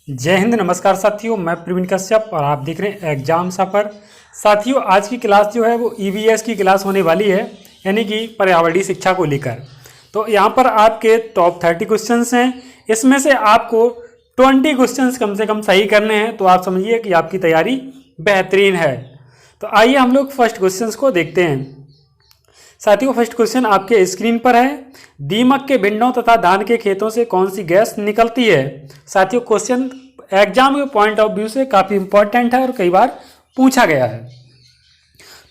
जय हिंद। नमस्कार साथियों, मैं प्रवीण कश्यप और आप देख रहे हैं एग्जाम सफर। साथियों, आज की क्लास जो है वो ईवीएस की क्लास होने वाली है, यानी कि पर्यावरणीय शिक्षा को लेकर। तो यहाँ पर आपके टॉप 30 क्वेश्चंस हैं। इसमें से आपको 20 क्वेश्चंस कम से कम सही करने हैं, तो आप समझिए कि आपकी तैयारी बेहतरीन है। तो आइए हम लोग फर्स्ट क्वेश्चंस को देखते हैं। साथियों, फर्स्ट क्वेश्चन आपके स्क्रीन पर है। दीमक के भिंडों तथा धान के खेतों से कौन सी गैस निकलती है? साथियों, क्वेश्चन एग्जाम के पॉइंट ऑफ व्यू से काफी इंपॉर्टेंट है और कई बार पूछा गया है।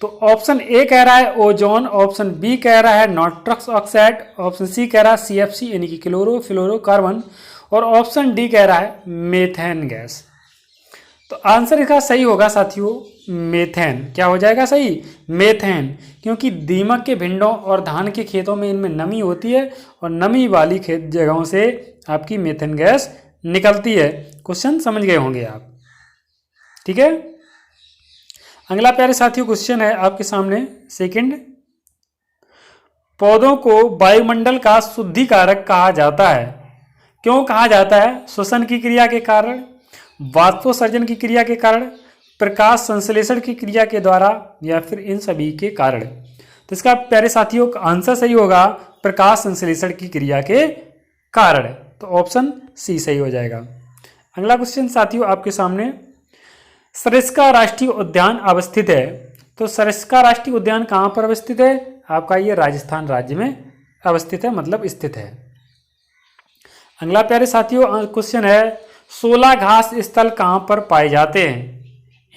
तो ऑप्शन ए कह रहा है ओजोन, ऑप्शन बी कह रहा है नाइट्रस ऑक्साइड, ऑप्शन सी कह रहा है सीएफसी यानी कि क्लोरोफ्लोरोकार्बन, और ऑप्शन डी कह रहा है मेथेन गैस। तो आंसर इसका सही होगा साथियों मेथेन। क्या हो जाएगा सही? मेथेन, क्योंकि दीमक के भिंडों और धान के खेतों में इनमें नमी होती है और नमी वाली खेत जगहों से आपकी मेथेन गैस निकलती है। क्वेश्चन समझ गए होंगे आप, ठीक है। अगला प्यारे साथियों क्वेश्चन है आपके सामने सेकंड। पौधों को वायुमंडल का शुद्धिकारक कहा जाता है। क्यों कहा जाता है? श्वसन की क्रिया के कारण, वाष्पोत्सर्जन की क्रिया के कारण, प्रकाश संश्लेषण की क्रिया के द्वारा, या फिर इन सभी के कारण। तो इसका प्यारे साथियों आंसर सही होगा प्रकाश संश्लेषण की क्रिया के कारण। तो ऑप्शन सी सही हो जाएगा। अगला क्वेश्चन साथियों आपके सामने। सरिस्का राष्ट्रीय उद्यान अवस्थित है। तो सरिस्का राष्ट्रीय उद्यान कहाँ पर अवस्थित है? आपका ये राजस्थान राज्य में अवस्थित है, मतलब स्थित है। अगला प्यारे साथियों क्वेश्चन है 16 घास स्थल कहाँ पर पाए जाते हैं?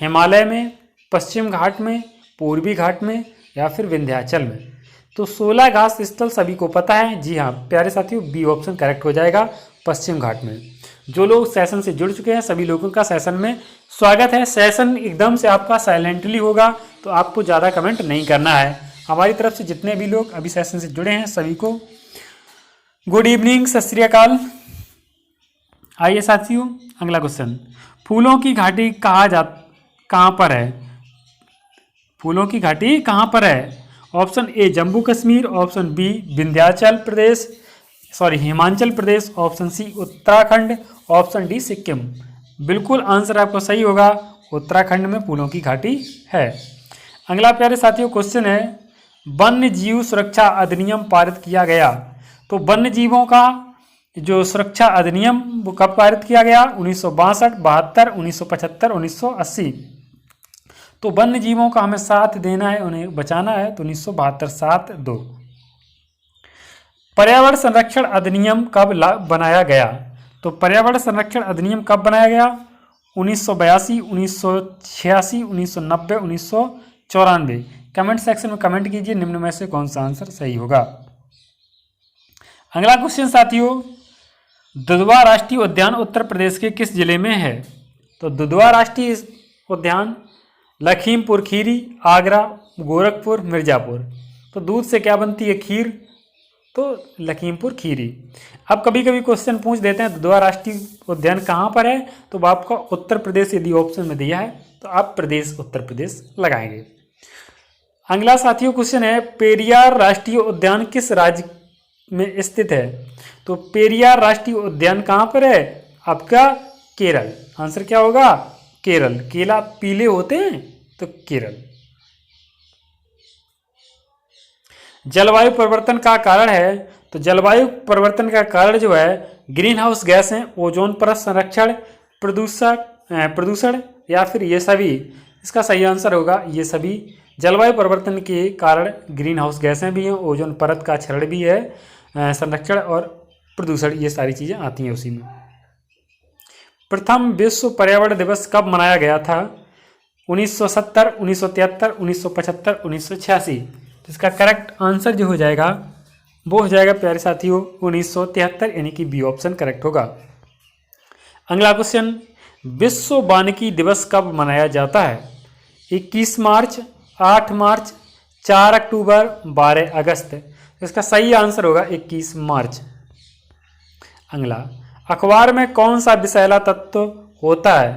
हिमालय में, पश्चिम घाट में, पूर्वी घाट में, या फिर विंध्याचल में। तो 16 घास स्थल सभी को पता है। जी हाँ प्यारे साथियों, बी ऑप्शन करेक्ट हो जाएगा, पश्चिम घाट में। जो लोग सेशन से जुड़ चुके हैं सभी लोगों का सेशन में स्वागत है। सेशन एकदम से आपका साइलेंटली होगा, तो आपको ज़्यादा कमेंट नहीं करना है। हमारी तरफ से जितने भी लोग अभी सेशन से जुड़े हैं सभी को गुड इवनिंग, सत श्री अकाल। आइए साथियों अगला क्वेश्चन। फूलों की घाटी कहाँ पर है? फूलों की घाटी कहाँ पर है? Option A Jammu Kashmir, option B Vindhyachal Pradesh Himachal Pradesh, option C Uttarakhand, option D Sikkim. बिल्कुल आंसर आपको सही होगा, उत्तराखंड में फूलों की घाटी है। अगला प्यारे साथियों क्वेश्चन है वन्य जीव सुरक्षा अधिनियम पारित किया गया। तो वन्य जीवों का जो सुरक्षा अधिनियम वो कब पारित किया गया? 1962, 72, 1975, 1980। तो वन्य जीवों का हमें साथ देना है, उन्हें बचाना है, तो 1972 7-2। पर्यावरण संरक्षण अधिनियम कब बनाया गया? तो पर्यावरण संरक्षण अधिनियम कब बनाया गया? 1982, 1986, 1990, 1994। कमेंट सेक्शन में कमेंट कीजिए निम्न में से कौन सा आंसर सही होगा। अगला क्वेश्चन साथियों, दुधवा राष्ट्रीय उद्यान उत्तर प्रदेश के किस जिले में है? तो दुधवा राष्ट्रीय उद्यान लखीमपुर खीरी, आगरा, गोरखपुर, मिर्जापुर। तो दूध से क्या बनती है? खीर। तो लखीमपुर खीरी। अब कभी कभी क्वेश्चन पूछ देते हैं दुधवा राष्ट्रीय उद्यान कहाँ पर है, तो आपका उत्तर प्रदेश यदि ऑप्शन में दिया है तो आप प्रदेश उत्तर प्रदेश लगाएंगे। अगला साथियों क्वेश्चन है पेरियार राष्ट्रीय उद्यान किस राज्य में स्थित है? तो पेरियार राष्ट्रीय उद्यान कहाँ पर है? आपका केरल। आंसर क्या होगा? केरल। केला पीले होते हैं, तो केरल। जलवायु परिवर्तन का कारण है। तो जलवायु परिवर्तन का कारण जो है ग्रीन हाउस गैस है, ओजोन परत संरक्षण, प्रदूषण, या फिर ये सभी। इसका सही आंसर होगा ये सभी। जलवायु परिवर्तन के कारण ग्रीन हाउस गैसें भी हैं, ओजोन परत का क्षरण भी है, संरक्षण और प्रदूषण, ये सारी चीज़ें आती हैं उसी में। प्रथम विश्व पर्यावरण दिवस कब मनाया गया था? 1970, 1973, 1975, 1986। इसका करेक्ट आंसर जो हो जाएगा वो हो जाएगा प्यारे साथियों 1973, यानी कि बी ऑप्शन करेक्ट होगा। अगला क्वेश्चन, विश्व वानिकी दिवस कब मनाया जाता है? 21 मार्च, 8 मार्च, 4 अक्टूबर, 12 अगस्त। इसका सही आंसर होगा 21 मार्च। अगला, अखबार में कौन सा विषैला तत्व होता है?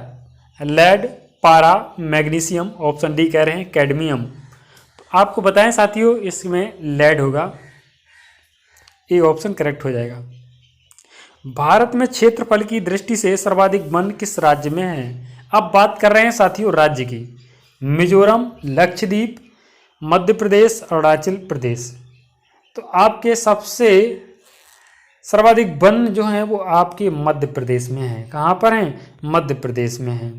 लेड, पारा, मैग्नीशियम, ऑप्शन डी कह रहे हैं कैडमियम। तो आपको बताएं साथियों इसमें लेड होगा, ए ऑप्शन करेक्ट हो जाएगा। भारत में क्षेत्रफल की दृष्टि से सर्वाधिक वन किस राज्य में है? अब बात कर रहे हैं साथियों राज्य की। मिजोरम, लक्षद्वीप, मध्य प्रदेश, अरुणाचल प्रदेश। तो आपके सबसे सर्वाधिक वन जो हैं वो आपके मध्य प्रदेश में हैं। कहाँ पर हैं? मध्य प्रदेश में हैं।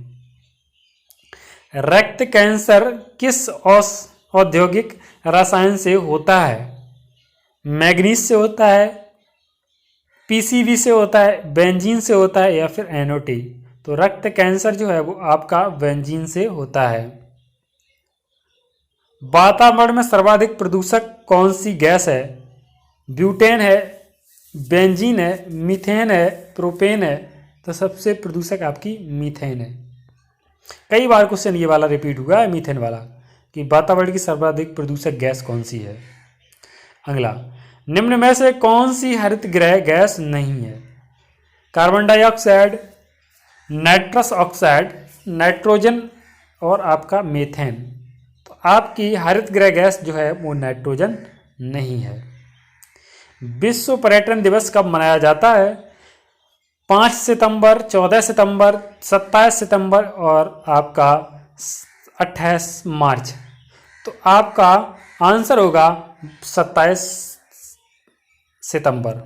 रक्त कैंसर किस औद्योगिक रसायन से होता है? मैग्नीज से होता है, पीसीबी से होता है, बेंजीन से होता है या फिर एनओटी? तो रक्त कैंसर जो है वो आपका बेंजीन से होता है। वातावरण में सर्वाधिक प्रदूषक कौन सी गैस है? ब्यूटेन है, बेंजीन है, मीथेन है, प्रोपेन है? तो सबसे प्रदूषक आपकी मीथेन है। कई बार क्वेश्चन ये वाला रिपीट हुआ है, मीथेन वाला, कि वातावरण की सर्वाधिक प्रदूषक गैस कौन सी है। अगला, निम्न में से कौन सी हरित गृह गैस नहीं है? Carbon dioxide, nitrous oxide, nitrogen और आपका मीथेन। तो आपकी हरित गृह गैस जो है वो नाइट्रोजन नहीं है। विश्व पर्यटन दिवस कब मनाया जाता है? 5 सितंबर, 14 सितंबर, 27 सितंबर और आपका 28 मार्च। तो आपका आंसर होगा 27 सितंबर।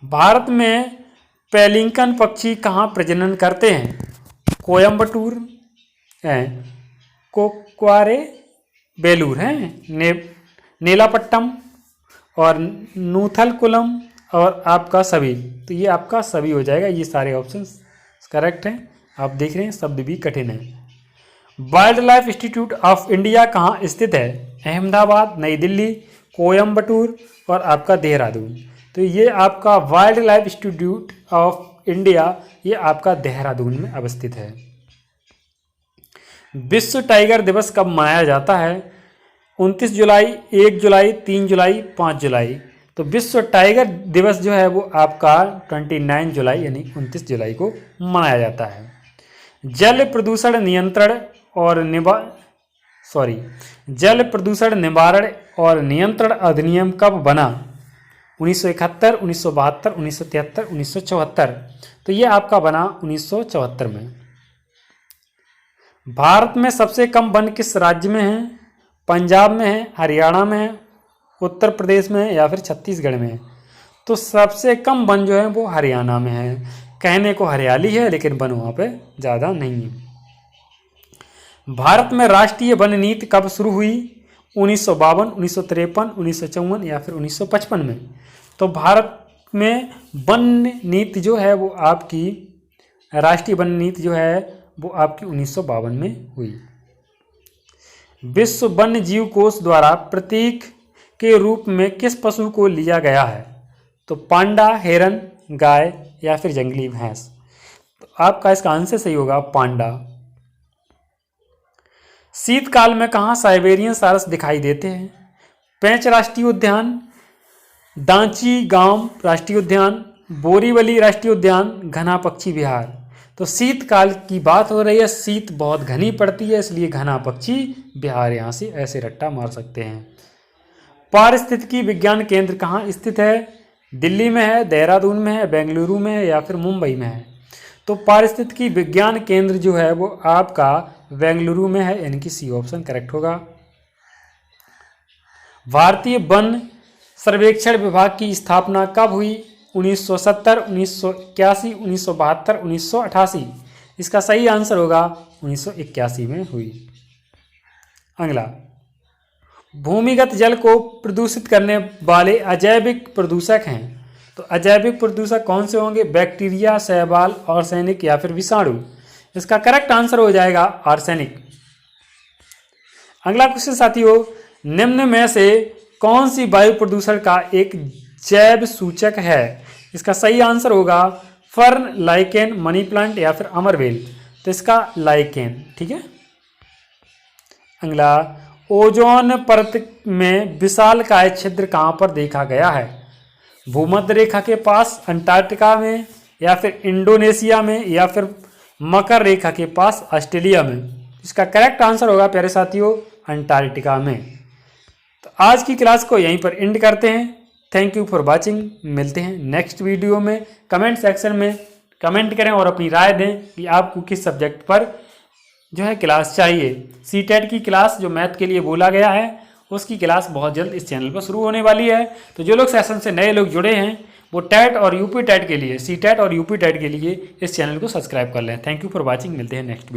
भारत में पेलिकन पक्षी कहाँ प्रजनन करते हैं? कोयम्बटूर हैं, कोक्वारे, बेलूर हैं, नेलापट्टम और नूथलकुलम और आपका सभी। तो ये आपका सभी हो जाएगा। ये सारे ऑप्शंस करेक्ट हैं। आप देख रहे हैं शब्द भी कठिन है। Wild life institute of India कहाँ स्थित है? अहमदाबाद, नई दिल्ली, कोयम्बटूर और आपका देहरादून। तो ये आपका wild life institute of India ये आपका देहरादून में अवस्थित है। विश्व टाइगर दिवस कब मनाया जाता है? 29 जुलाई, 1 जुलाई, 3 जुलाई, 5 जुलाई। तो विश्व टाइगर दिवस जो है वो आपका 29 जुलाई यानी 29 जुलाई को मनाया जाता है। जल प्रदूषण नियंत्रण और जल प्रदूषण निवारण और नियंत्रण अधिनियम कब बना? 1971, 1972, 1973, 1974। तो ये आपका बना 1974 में। भारत में सबसे कम वन किस राज्य में है? पंजाब में है, हरियाणा में है, उत्तर प्रदेश में है या फिर छत्तीसगढ़ में है? तो सबसे कम वन जो है वो हरियाणा में है। कहने को हरियाली है लेकिन वन वहाँ पे ज़्यादा नहीं है। भारत में राष्ट्रीय वन नीति कब शुरू हुई? 1952, 1953, 1954 या फिर 1955 में? तो भारत में वन नीति जो है वो आपकी राष्ट्रीय वन नीति जो है वो आपकी 1952 में हुई। विश्व वन्य जीव कोष द्वारा प्रतीक के रूप में किस पशु को लिया गया है? तो पांडा, हिरन, गाय या फिर जंगली भैंस? तो आपका इसका आंसर सही होगा पांडा। शीतकाल में कहाँ साइबेरियन सारस दिखाई देते हैं? पेंच राष्ट्रीय उद्यान, दांची गांव राष्ट्रीय उद्यान, बोरीवली राष्ट्रीय उद्यान, घना पक्षी विहार। तो शीतकाल की बात हो रही है, शीत बहुत घनी पड़ती है इसलिए घना पक्षी विहार यहाँ से ऐसे रट्टा मार सकते हैं। पारिस्थितिकी विज्ञान केंद्र कहाँ स्थित है? दिल्ली में है, देहरादून में है, बेंगलुरु में है या फिर मुंबई में है? तो पारिस्थितिकी विज्ञान केंद्र जो है वो आपका बेंगलुरु में है, यानी कि सी ऑप्शन करेक्ट होगा। भारतीय वन सर्वेक्षण विभाग की स्थापना कब हुई? 1970, 1981, 1972, 1988? इसका सही आंसर होगा 1981 में हुई। अगला, भूमिगत जल को प्रदूषित करने वाले अजैविक प्रदूषक हैं। तो अजैविक प्रदूषक कौन से होंगे? बैक्टीरिया, शैवाल, आर्सेनिक या फिर विषाणु? इसका करेक्ट आंसर हो जाएगा आर्सेनिक। अगला क्वेश्चन साथियों, निम्न में से कौन सी वायु प्रदूषण का एक जैव सूचक है? इसका सही आंसर होगा फर्न, लाइकेन, मनी प्लांट या फिर अमरवेल। तो इसका लाइकेन, ठीक है। अगला, ओजोन परत में विशालकाय छिद्र कहाँ पर देखा गया है? भूमध्य रेखा के पास, अंटार्कटिका में या फिर इंडोनेशिया में या फिर मकर रेखा के पास, ऑस्ट्रेलिया में? इसका करेक्ट आंसर होगा प्यारे साथियों अंटार्कटिका में। तो आज की क्लास को यहीं पर एंड करते हैं। Thank you for watching. मिलते हैं नेक्स्ट वीडियो में। कमेंट सेक्शन में कमेंट करें और अपनी राय दें कि आपको किस सब्जेक्ट पर जो है क्लास चाहिए। सीटेट की क्लास जो मैथ के लिए बोला गया है उसकी क्लास बहुत जल्द इस चैनल पर शुरू होने वाली है। तो जो लोग सेशन से नए लोग जुड़े हैं वो टेट और यूपी टेट के लिए, सीटेट और यूपी टेट के लिए इस चैनल को सब्सक्राइब कर लें। Thank you for watching. मिलते हैं नेक्स्ट वीडियो।